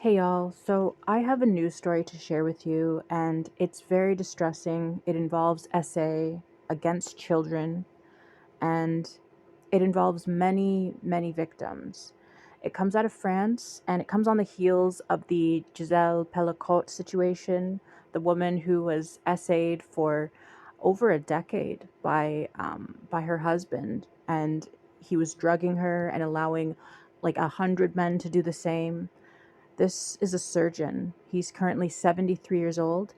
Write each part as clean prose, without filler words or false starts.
Hey y'all, so I have a news story to share with you, and it's very distressing. It involves SA against children, and it involves many, many victims. It comes out of France, and it comes on the heels of the Giselle Pellicotte situation, the woman who was SA'd for over a decade by her husband, and he was drugging her and allowing like 100 men to do the same. This is a surgeon. He's currently 73 years old,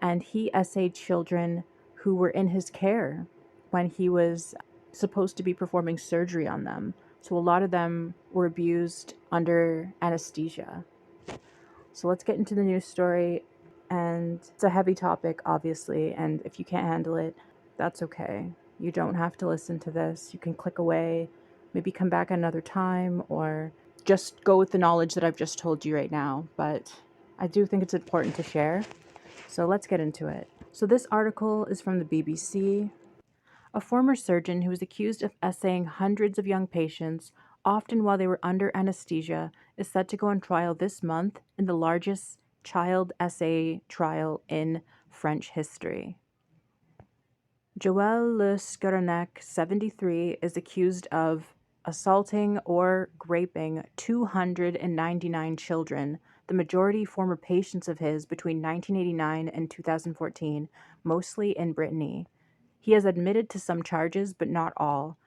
and he essayed children who were in his care when he was supposed to be performing surgery on them. So a lot of them were abused under anesthesia. So let's get into the news story. And it's a heavy topic, obviously, and if you can't handle it, that's okay. You don't have to listen to this. You can click away, maybe come back another time, or just go with the knowledge that I've just told you right now. But I do think it's important to share. So let's get into it. So this article is from the BBC. A former surgeon who was accused of essaying hundreds of young patients, often while they were under anesthesia, is set to go on trial this month in the largest child essay trial in French history. Joël Le Scorenac, 73, is accused of assaulting or raping 299 children, the majority former patients of his, between 1989 and 2014, mostly in Brittany. He has admitted to some charges, but not all.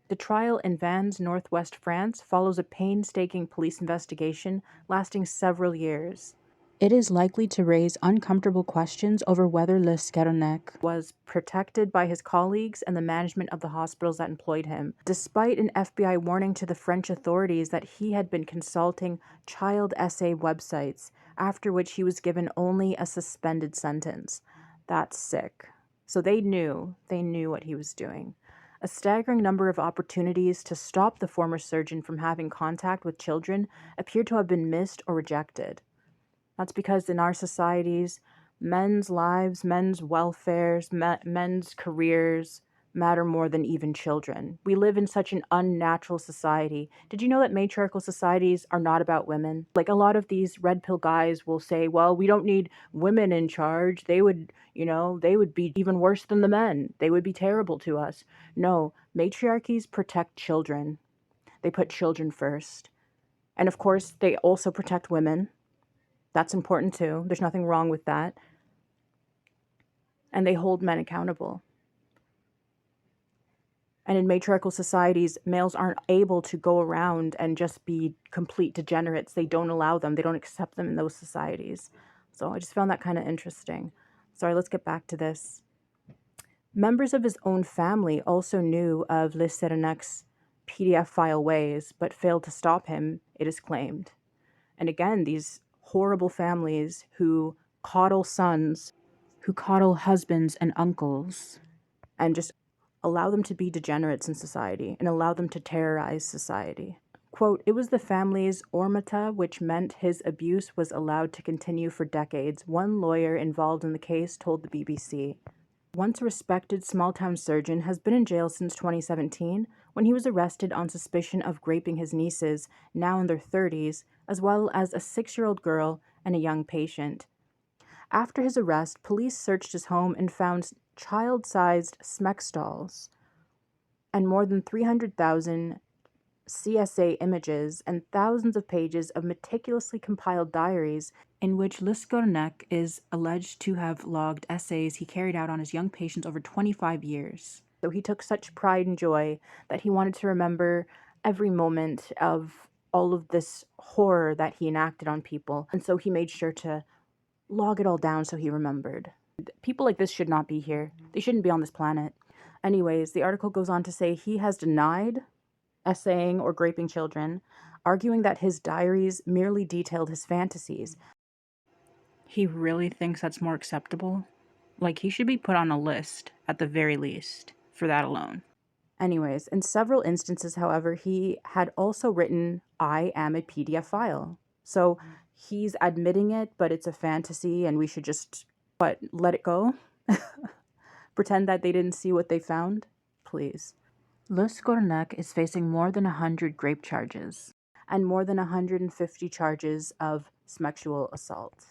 The trial in Vannes, northwest France, follows a painstaking police investigation lasting several years. It is likely to raise uncomfortable questions over whether Le Scaronec was protected by his colleagues and the management of the hospitals that employed him, despite an FBI warning to the French authorities that he had been consulting child essay websites, after which he was given only a suspended sentence. That's sick. So they knew what he was doing. A staggering number of opportunities to stop the former surgeon from having contact with children appear to have been missed or rejected. That's because in our societies, men's lives, men's welfares, men's careers matter more than even children. We live in such an unnatural society. Did you know that matriarchal societies are not about women? Like a lot of these red pill guys will say, well, we don't need women in charge. They would, they would be even worse than the men. They would be terrible to us. No, matriarchies protect children. They put children first. And of course, they also protect women. That's important too. There's nothing wrong with that. And they hold men accountable. And in matriarchal societies, males aren't able to go around and just be complete degenerates. They don't allow them. They don't accept them in those societies. So I just found that kind of interesting. Sorry, let's get back to this. Members of his own family also knew of Le Serenac's PDF file ways, but failed to stop him, it is claimed. And again, these horrible families who coddle sons, who coddle husbands and uncles, and just allow them to be degenerates in society and allow them to terrorize society. Quote, it was the family's ormata, which meant his abuse was allowed to continue for decades, one lawyer involved in the case told the BBC. Once a respected small-town surgeon has been in jail since 2017 when he was arrested on suspicion of raping his nieces, now in their 30s, as well as a 6-year-old girl and a young patient. After his arrest, police searched his home and found child-sized smextalls and more than 300,000 CSA images and thousands of pages of meticulously compiled diaries in which Liskornek is alleged to have logged essays he carried out on his young patients over 25 years. So he took such pride and joy that he wanted to remember every moment of all of this horror that he enacted on people, and so he made sure to log it all down so he remembered. People like this should not be here. They shouldn't be on this planet. Anyways, the article goes on to say he has denied essaying or raping children, arguing that his diaries merely detailed his fantasies. He really thinks that's more acceptable? Like, he should be put on a list, at the very least, for that alone. Anyways, in several instances, however, he had also written, I am a PDF file. So he's admitting it, but it's a fantasy and we should just, let it go? Pretend that they didn't see what they found? Please. Le Scornac is facing more than 100 rape charges. and more than 150 charges of sexual assault.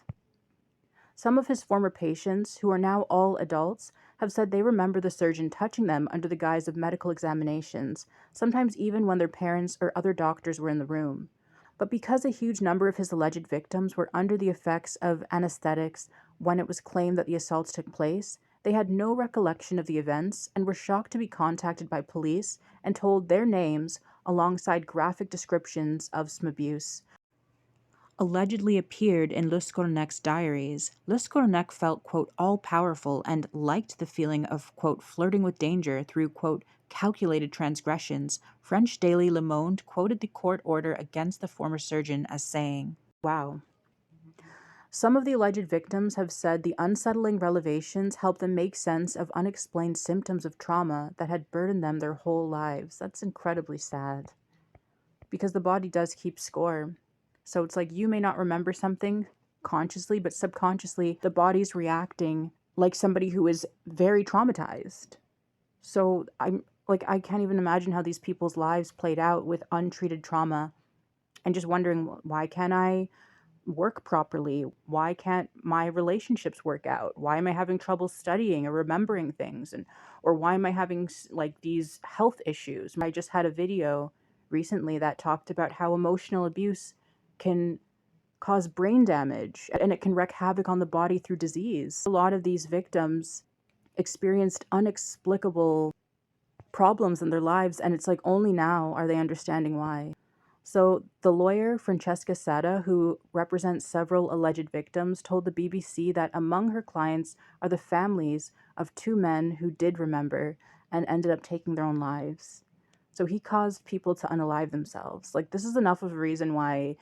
Some of his former patients, who are now all adults, have said they remember the surgeon touching them under the guise of medical examinations, sometimes even when their parents or other doctors were in the room. But because a huge number of his alleged victims were under the effects of anesthetics when it was claimed that the assaults took place, they had no recollection of the events and were shocked to be contacted by police and told their names alongside graphic descriptions of some abuse allegedly appeared in Le Scornec's diaries. Le Scornec felt, quote, all-powerful and liked the feeling of, quote, flirting with danger through, quote, calculated transgressions. French daily Le Monde quoted the court order against the former surgeon as saying, wow. Some of the alleged victims have said the unsettling revelations helped them make sense of unexplained symptoms of trauma that had burdened them their whole lives. That's incredibly sad. Because the body does keep score. So it's like you may not remember something consciously, but subconsciously the body's reacting like somebody who is very traumatized. So I can't even imagine how these people's lives played out with untreated trauma and just wondering, why can't I work properly? Why can't my relationships work out? Why am I having trouble studying or remembering things? Or why am I having like these health issues? I just had a video recently that talked about how emotional abuse can cause brain damage and it can wreak havoc on the body through disease. A lot of these victims experienced inexplicable problems in their lives, and it's like only now are they understanding why. So the lawyer, Francesca Setta, who represents several alleged victims, told the BBC that among her clients are the families of two men who did remember and ended up taking their own lives. So he caused people to unalive themselves. Like, this is enough of a reason why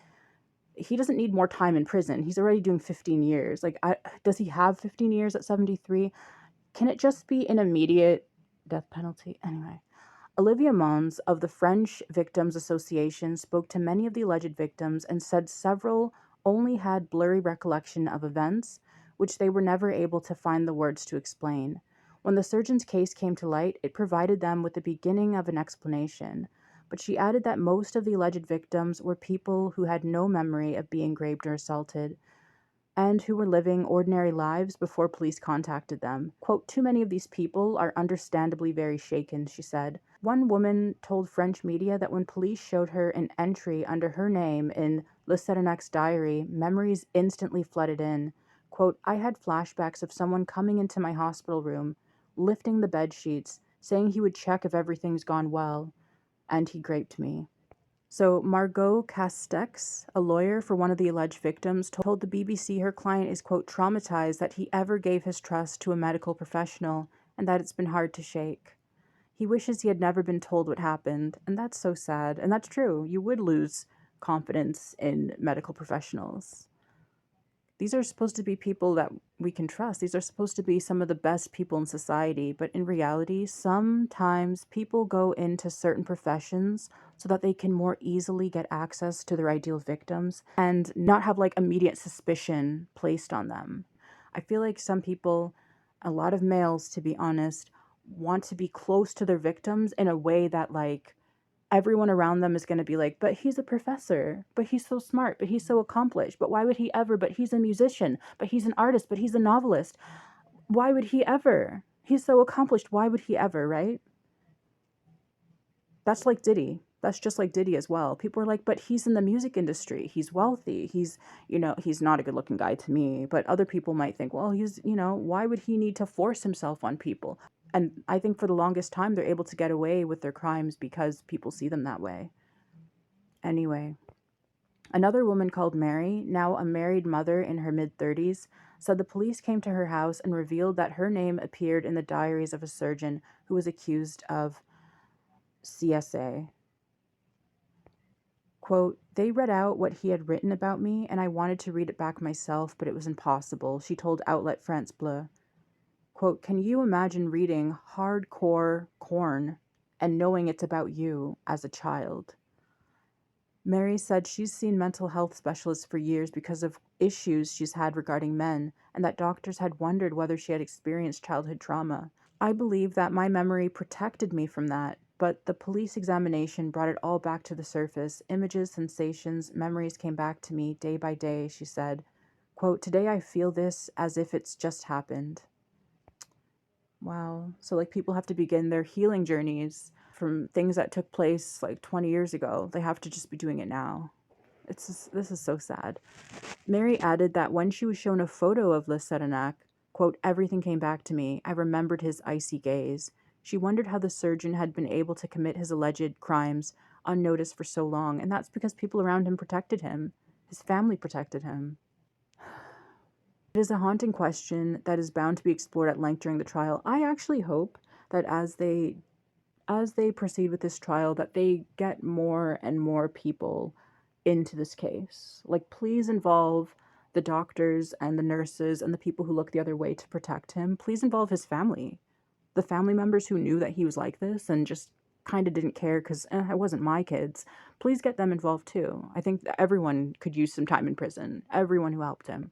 he doesn't need more time in prison. He's already doing 15 years. Like, does he have 15 years at 73? Can it just be an immediate death penalty? Anyway. Olivia Mons of the French Victims Association spoke to many of the alleged victims and said several only had blurry recollection of events, which they were never able to find the words to explain. When the surgeon's case came to light, it provided them with the beginning of an explanation, but she added that most of the alleged victims were people who had no memory of being raped or assaulted, and who were living ordinary lives before police contacted them. Quote, too many of these people are understandably very shaken, she said. One woman told French media that when police showed her an entry under her name in Le Serenac's diary, memories instantly flooded in. Quote, I had flashbacks of someone coming into my hospital room, lifting the bed sheets, saying he would check if everything's gone well, and he raped me. So Margot Castex, a lawyer for one of the alleged victims, told the BBC her client is, quote, traumatized that he ever gave his trust to a medical professional and that it's been hard to shake. He wishes he had never been told what happened, and that's so sad. And that's true. You would lose confidence in medical professionals. These are supposed to be people that we can trust. These are supposed to be some of the best people in society. But in reality, sometimes people go into certain professions so that they can more easily get access to their ideal victims and not have like immediate suspicion placed on them. I feel like some people, a lot of males, to be honest, want to be close to their victims in a way that like everyone around them is going to be like, but he's a professor, but he's so smart, but he's so accomplished, but why would he ever, but he's a musician, but he's an artist, but he's a novelist. Why would he ever? He's so accomplished. Why would he ever, right? That's like Diddy. That's just like Diddy as well. People are like, but he's in the music industry. He's wealthy. He's not a good looking guy to me. But other people might think, well, why would he need to force himself on people? And I think for the longest time, they're able to get away with their crimes because people see them that way. Anyway, another woman called Mary, now a married mother in her mid-30s, said the police came to her house and revealed that her name appeared in the diaries of a surgeon who was accused of CSA. Quote, they read out what he had written about me, and I wanted to read it back myself, but it was impossible, she told outlet France Bleu. Quote, can you imagine reading hardcore corn and knowing it's about you as a child? Mary said she's seen mental health specialists for years because of issues she's had regarding men, and that doctors had wondered whether she had experienced childhood trauma. I believe that my memory protected me from that. But the police examination brought it all back to the surface. Images, sensations, memories came back to me day by day, she said. Quote, today I feel this as if it's just happened. Wow. So, like, people have to begin their healing journeys from things that took place like 20 years ago. They have to just be doing it now. This is so sad. Mary added that when she was shown a photo of Le Serenac, quote, everything came back to me. I remembered his icy gaze. She wondered how the surgeon had been able to commit his alleged crimes unnoticed for so long, and that's because people around him protected him. His family protected him. It is a haunting question that is bound to be explored at length during the trial. I actually hope that as they proceed with this trial, that they get more and more people into this case. Like, please involve the doctors and the nurses and the people who look the other way to protect him. Please involve his family, the family members who knew that he was like this and just kind of didn't care because it wasn't my kids. Please get them involved too. I think that everyone could use some time in prison, everyone who helped him.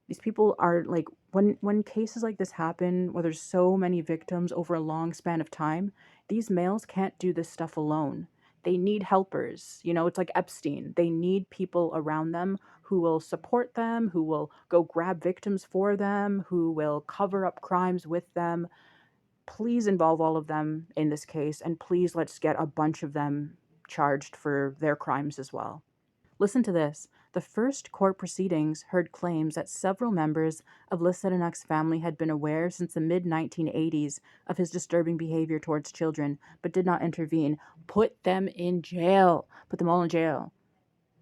These people are like, when cases like this happen, where there's so many victims over a long span of time, these males can't do this stuff alone. They need helpers. You know, it's like Epstein. They need people around them who will support them, who will go grab victims for them, who will cover up crimes with them. Please involve all of them in this case, and please let's get a bunch of them charged for their crimes as well. Listen to this. The first court proceedings heard claims that several members of Le Serenac's family had been aware since the mid-1980s of his disturbing behavior towards children, but did not intervene. Put them in jail. Put them all in jail.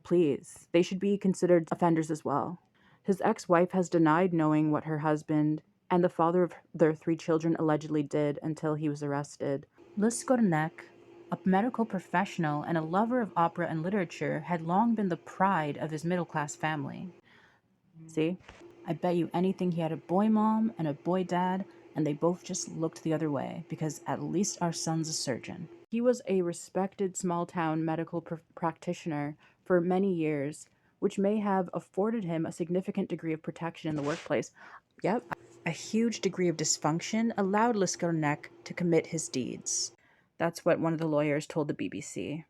Please. They should be considered offenders as well. His ex-wife has denied knowing what her husband and the father of their 3 children allegedly did until he was arrested. Le Serenac, a medical professional and a lover of opera and literature, had long been the pride of his middle-class family. See? I bet you anything he had a boy mom and a boy dad, and they both just looked the other way, because at least our son's a surgeon. He was a respected small-town medical practitioner for many years, which may have afforded him a significant degree of protection in the workplace. Yep, a huge degree of dysfunction allowed Le Serenac to commit his deeds. That's what one of the lawyers told the BBC.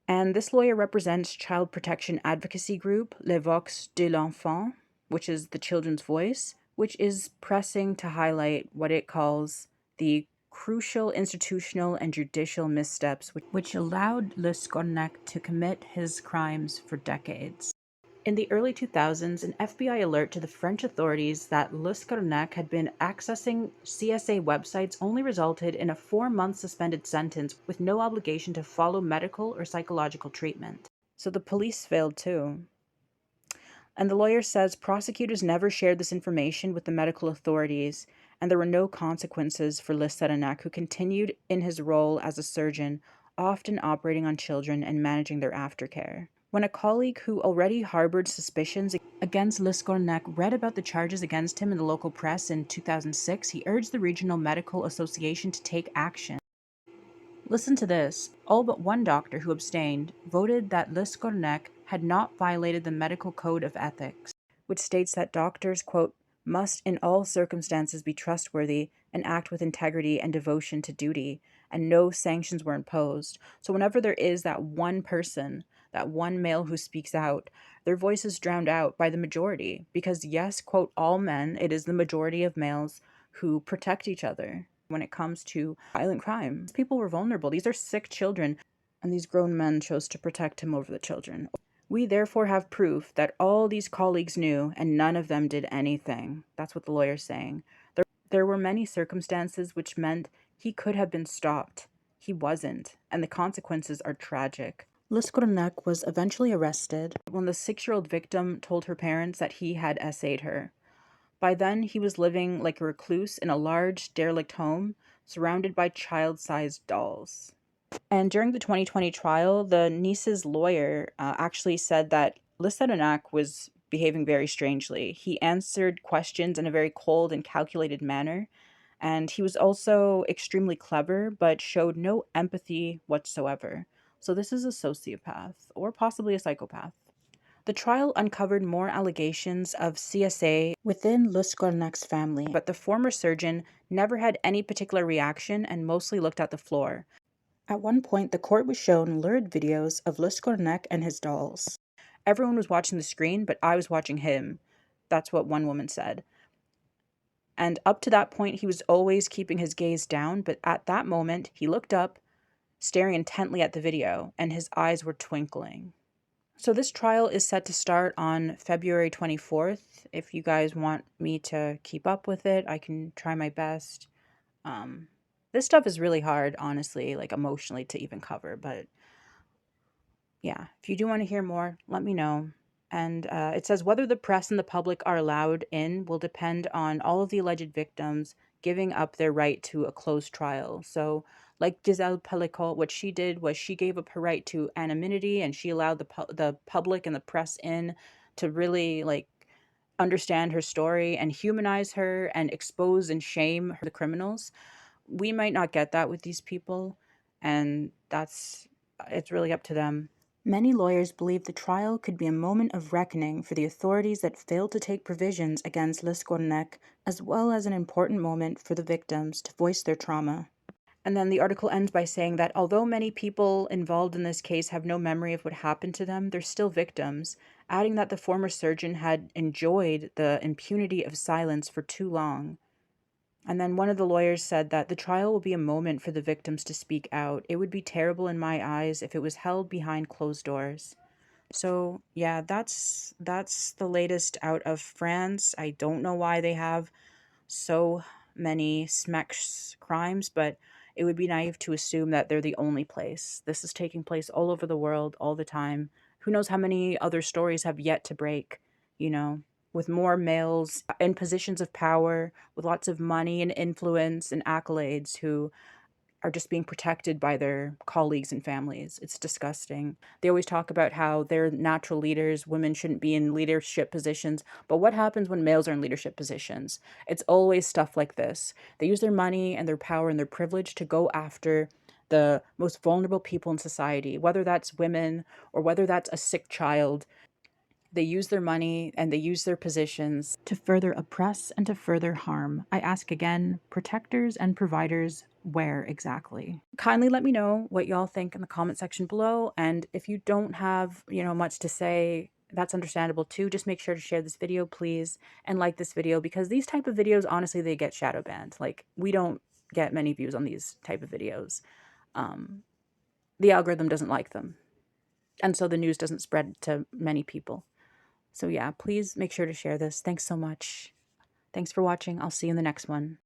And this lawyer represents child protection advocacy group Le Vox de l'Enfant, which is the children's voice, which is pressing to highlight what it calls the crucial institutional and judicial missteps which allowed Le Serenac to commit his crimes for decades. In the early 2000s, an FBI alert to the French authorities that Le Serenac had been accessing CSA websites only resulted in a 4-month suspended sentence with no obligation to follow medical or psychological treatment. So the police failed too. And the lawyer says prosecutors never shared this information with the medical authorities, and there were no consequences for Le Serenac, who continued in his role as a surgeon, often operating on children and managing their aftercare. When a colleague who already harbored suspicions against Le Serenac read about the charges against him in the local press in 2006, he urged the Regional Medical Association to take action. Listen to this. All but one doctor who abstained voted that Le Serenac had not violated the medical code of ethics, which states that doctors, quote, must in all circumstances be trustworthy and act with integrity and devotion to duty, and no sanctions were imposed. So whenever there is that one person, that one male who speaks out, their voice is drowned out by the majority, because yes, quote, all men, it is the majority of males who protect each other when it comes to violent crime. People were vulnerable. These are sick children, and these grown men chose to protect him over the children. We therefore have proof that all these colleagues knew and none of them did anything. That's what the lawyer's saying. There were many circumstances which meant he could have been stopped. He wasn't, and the consequences are tragic. Le Serenac was eventually arrested when the 6-year-old victim told her parents that he had essayed her. By then, he was living like a recluse in a large, derelict home, surrounded by child-sized dolls. And during the 2020 trial, the niece's lawyer actually said that Le Serenac was behaving very strangely. He answered questions in a very cold and calculated manner, and he was also extremely clever, but showed no empathy whatsoever. So this is a sociopath, or possibly a psychopath. The trial uncovered more allegations of CSA within Le Serenac's family, but the former surgeon never had any particular reaction and mostly looked at the floor. At one point, the court was shown lurid videos of Liskornek and his dolls. Everyone was watching the screen, but I was watching him. That's what one woman said. And up to that point, he was always keeping his gaze down, but at that moment, he looked up, staring intently at the video, and his eyes were twinkling. So this trial is set to start on February 24th. If you guys want me to keep up with it, I can try my best. This stuff is really hard, honestly, like emotionally to even cover, but yeah, if you do want to hear more, let me know. And it says whether the press and the public are allowed in will depend on all of the alleged victims giving up their right to a closed trial. So, like Giselle Pelicot, what she did was she gave up her right to anonymity, and she allowed the public and the press in to really like understand her story and humanize her and expose and shame the criminals. We might not get that with these people, and it's really up to them. Many lawyers believe the trial could be a moment of reckoning for the authorities that failed to take provisions against Liskornek, as well as an important moment for the victims to voice their trauma. And then the article ends by saying that although many people involved in this case have no memory of what happened to them, they're still victims, adding that the former surgeon had enjoyed the impunity of silence for too long. And then one of the lawyers said that the trial will be a moment for the victims to speak out. It would be terrible in my eyes if it was held behind closed doors. So yeah, that's the latest out of France. I don't know why they have so many SMECS crimes, but it would be naive to assume that they're the only place. This is taking place all over the world all the time. Who knows how many other stories have yet to break, you know, with more males in positions of power, with lots of money and influence and accolades who are just being protected by their colleagues and families. It's disgusting. They always talk about how they're natural leaders, women shouldn't be in leadership positions. But what happens when males are in leadership positions? It's always stuff like this. They use their money and their power and their privilege to go after the most vulnerable people in society, whether that's women or whether that's a sick child. They use their money and they use their positions to further oppress and to further harm. I ask again, protectors and providers, where exactly? Kindly let me know what y'all think in the comment section below. And if you don't have, much to say, that's understandable too. Just make sure to share this video, please, and like this video, because these type of videos, honestly, they get shadow banned. Like, we don't get many views on these type of videos. The algorithm doesn't like them. And so the news doesn't spread to many people. So yeah, please make sure to share this. Thanks so much. Thanks for watching. I'll see you in the next one.